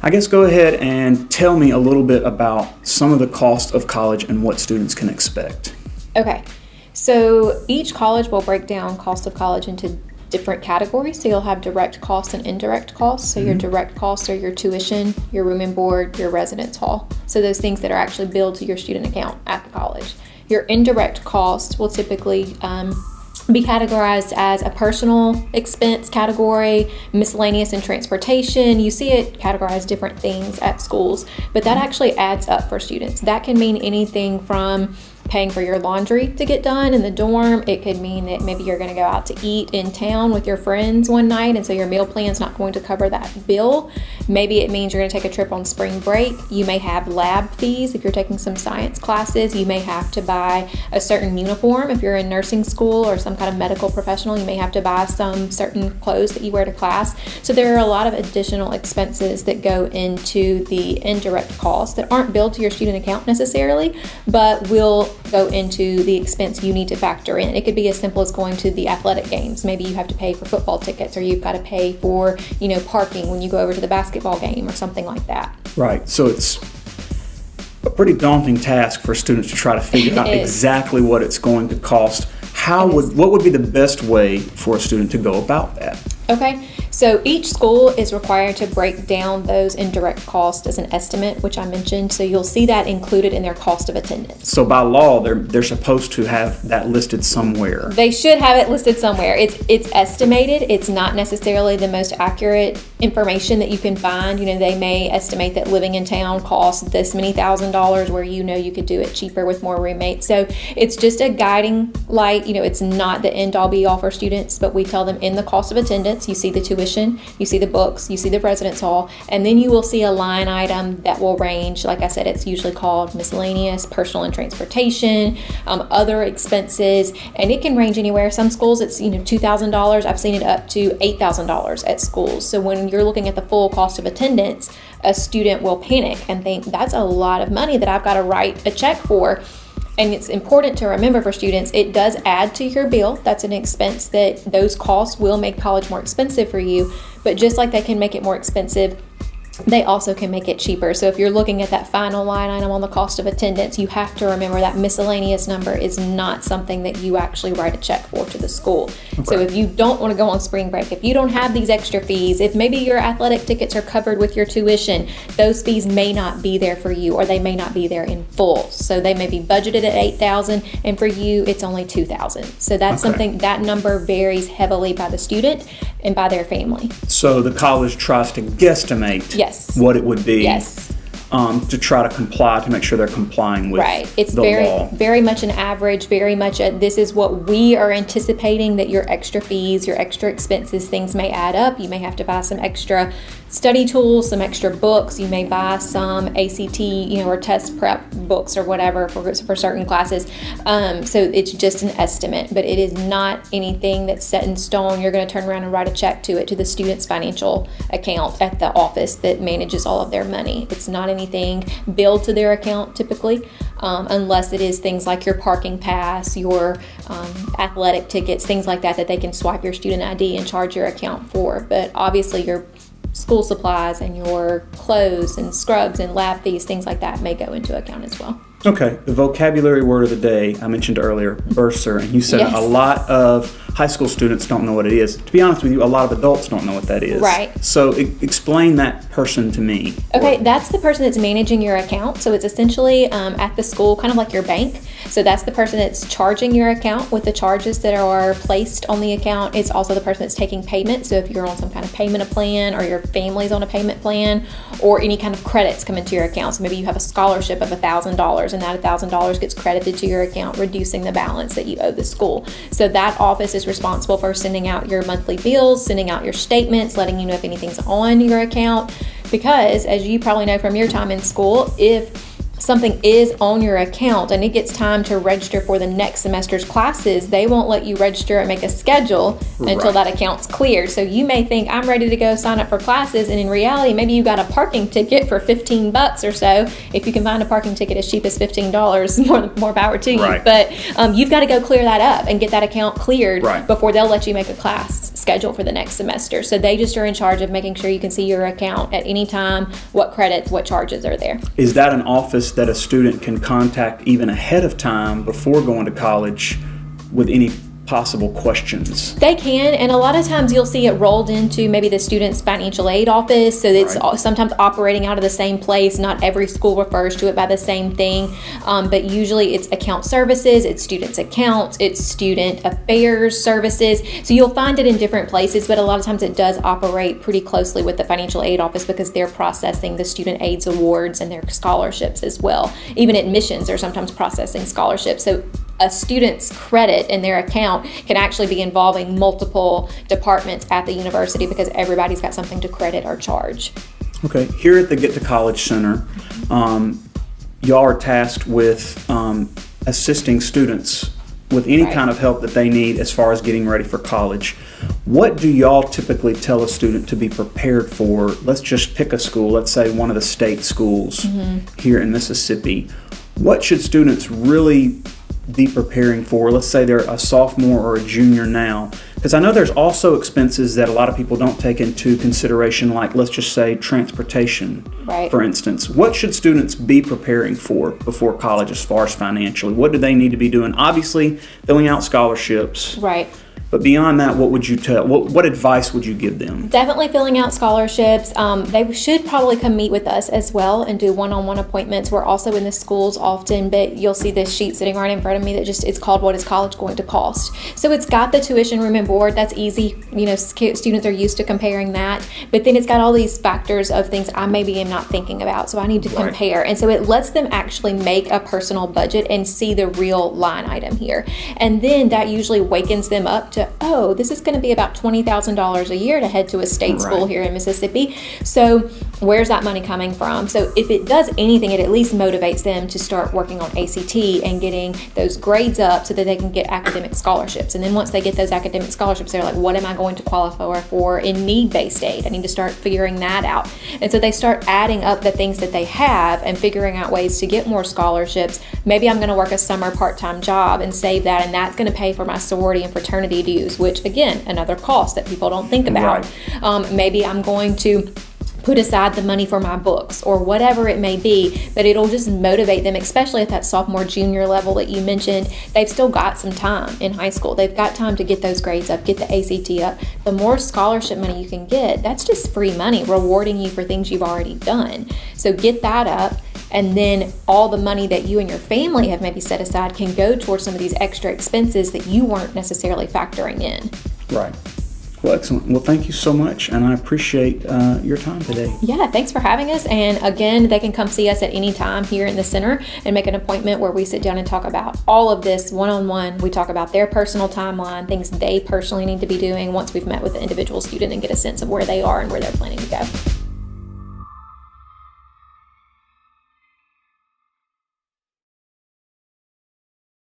I guess go ahead and tell me a little bit about some of the cost of college and what students can expect. Okay, so each college will break down cost of college into different categories. So you'll have direct costs and indirect costs. So your direct costs are your tuition, your room and board, your residence hall. So those things that are actually billed to your student account at the college. Your indirect costs will typically be categorized as a personal expense category, miscellaneous and transportation. You see it categorized different things at schools, but that actually adds up for students. That can mean anything from paying for your laundry to get done in the dorm. It could mean that maybe you're going to go out to eat in town with your friends one night, and so your meal plan's not going to cover that bill. Maybe it means you're going to take a trip on spring break. You may have lab fees if you're taking some science classes. You may have to buy a certain uniform if you're in nursing school or some kind of medical professional. You may have to buy some certain clothes that you wear to class. So there are a lot of additional expenses that go into the indirect costs that aren't billed to your student account necessarily, but will go into the expense you need to factor in. It could be as simple as going to the athletic games. Maybe you have to pay for football tickets, or you've got to pay for, parking when you go over to the basketball game or something like that. Right. So it's a pretty daunting task for students to try to figure out exactly what it's going to cost. What would be the best way for a student to go about that? Okay, so each school is required to break down those indirect costs as an estimate, which I mentioned. So you'll see that included in their cost of attendance. So by law, they're supposed to have that listed somewhere. They should have it listed somewhere. It's estimated. It's not necessarily the most accurate information that you can find. They may estimate that living in town costs this many $1,000s, where you could do it cheaper with more roommates. So it's just a guiding light. It's not the end all be all for students, but we tell them in the cost of attendance, you see the tuition, you see the books, you see the residence hall, and then you will see a line item that will range. Like I said, it's usually called miscellaneous, personal and transportation, other expenses, and it can range anywhere. Some schools it's $2,000. I've seen it up to $8,000 at schools. So when you're looking at the full cost of attendance, a student will panic and think, that's a lot of money that I've got to write a check for. And it's important to remember for students, it does add to your bill. That's an expense that those costs will make college more expensive for you. But just like they can make it more expensive, they also can make it cheaper. So if you're looking at that final line item on the cost of attendance, you have to remember that miscellaneous number is not something that you actually write a check for to the school. Okay. So if you don't want to go on spring break, if you don't have these extra fees, if maybe your athletic tickets are covered with your tuition, those fees may not be there for you, or they may not be there in full. So they may be budgeted at $8,000, and for you it's only $2,000. So that's something, that number varies heavily by the student and by their family. So the college tries to guesstimate what it would be to try to comply, to make sure they're complying with It's the law. Very much an average, very much this is what we are anticipating that your extra fees, your extra expenses, things may add up. You may have to buy some extra study tools, some extra books. You may buy some ACT, or test prep books or whatever for certain classes. So it's just an estimate, but it is not anything that's set in stone. You're going to turn around and write a check to the student's financial account at the office that manages all of their money. It's not anything billed to their account typically, unless it is things like your parking pass, your athletic tickets, things like that they can swipe your student ID and charge your account for. But obviously your school supplies and your clothes and scrubs and lab fees, things like that may go into account as well. Okay, the vocabulary word of the day I mentioned earlier, bursar, and you said a lot of high school students don't know what it is. To be honest with you, a lot of adults don't know what that is. Right. So explain that person to me. Okay, that's the person that's managing your account. So it's essentially at the school, kind of like your bank. So that's the person that's charging your account with the charges that are placed on the account. It's also the person that's taking payment. So if you're on some kind of payment plan, or your family's on a payment plan, or any kind of credits come into your account. So maybe you have a scholarship of $1,000, and that $1,000 gets credited to your account, reducing the balance that you owe the school. So that office is responsible for sending out your monthly bills, sending out your statements, letting you know if anything's on your account. Because as you probably know from your time in school, if something is on your account and it gets time to register for the next semester's classes, they won't let you register and make a schedule until that account's cleared. So you may think, I'm ready to go sign up for classes, and in reality, maybe you got a parking ticket for $15 or so. If you can find a parking ticket as cheap as $15, more power to you. But you've got to go clear that up and get that account cleared before they'll let you make a class schedule for the next semester. So they just are in charge of making sure you can see your account at any time, what credits, what charges are there. Is that an office that a student can contact even ahead of time before going to college with any possible questions? They can, and a lot of times you'll see it rolled into maybe the student's financial aid office, so it's sometimes operating out of the same place. Not every school refers to it by the same thing, but usually it's account services, it's students' accounts, it's student affairs services. So you'll find it in different places, but a lot of times it does operate pretty closely with the financial aid office because they're processing the student aids awards and their scholarships as well. Even admissions are sometimes processing scholarships. So a student's credit in their account can actually be involving multiple departments at the university because everybody's got something to credit or charge. Okay, here at the Get to College Center, y'all are tasked with assisting students with any kind of help that they need as far as getting ready for college. What do y'all typically tell a student to be prepared for? Let's just pick a school, let's say one of the state schools here in Mississippi. What should students really be preparing for? Let's say they're a sophomore or a junior now, because I know there's also expenses that a lot of people don't take into consideration, like let's just say transportation, for instance. What should students be preparing for before college as far as financially? What do they need to be doing? Obviously filling out scholarships, but beyond that, what would you tell? What advice would you give them? Definitely filling out scholarships. They should probably come meet with us as well and do one-on-one appointments. We're also in the schools often, but you'll see this sheet sitting right in front of me that just, it's called What is College Going to Cost? So it's got the tuition, room and board. That's easy. You know, students are used to comparing that. But then it's got all these factors of things I maybe am not thinking about, so I need to compare. And so it lets them actually make a personal budget and see the real line item here. And then that usually wakens them up to, oh, this is going to be about $20,000 a year to head to a state school here in Mississippi. So where's that money coming from? So if it does anything, it at least motivates them to start working on ACT and getting those grades up so that they can get academic scholarships. And then once they get those academic scholarships, they're like, what am I going to qualify for in need-based aid? I need to start figuring that out. And so they start adding up the things that they have and figuring out ways to get more scholarships. Maybe I'm going to work a summer part-time job and save that, and that's going to pay for my sorority and fraternity dues, which again, another cost that people don't think about. Maybe I'm going to put aside the money for my books or whatever it may be, but it'll just motivate them, especially at that sophomore, junior level that you mentioned. They've still got some time in high school. They've got time to get those grades up, get the ACT up. The more scholarship money you can get, that's just free money rewarding you for things you've already done. So get that up, and then all the money that you and your family have maybe set aside can go towards some of these extra expenses that you weren't necessarily factoring in. Right. Well, excellent. Well, thank you so much, and I appreciate your time today. Yeah, thanks for having us. And again, they can come see us at any time here in the center and make an appointment where we sit down and talk about all of this one-on-one. We talk about their personal timeline, things they personally need to be doing once we've met with the individual student and get a sense of where they are and where they're planning to go.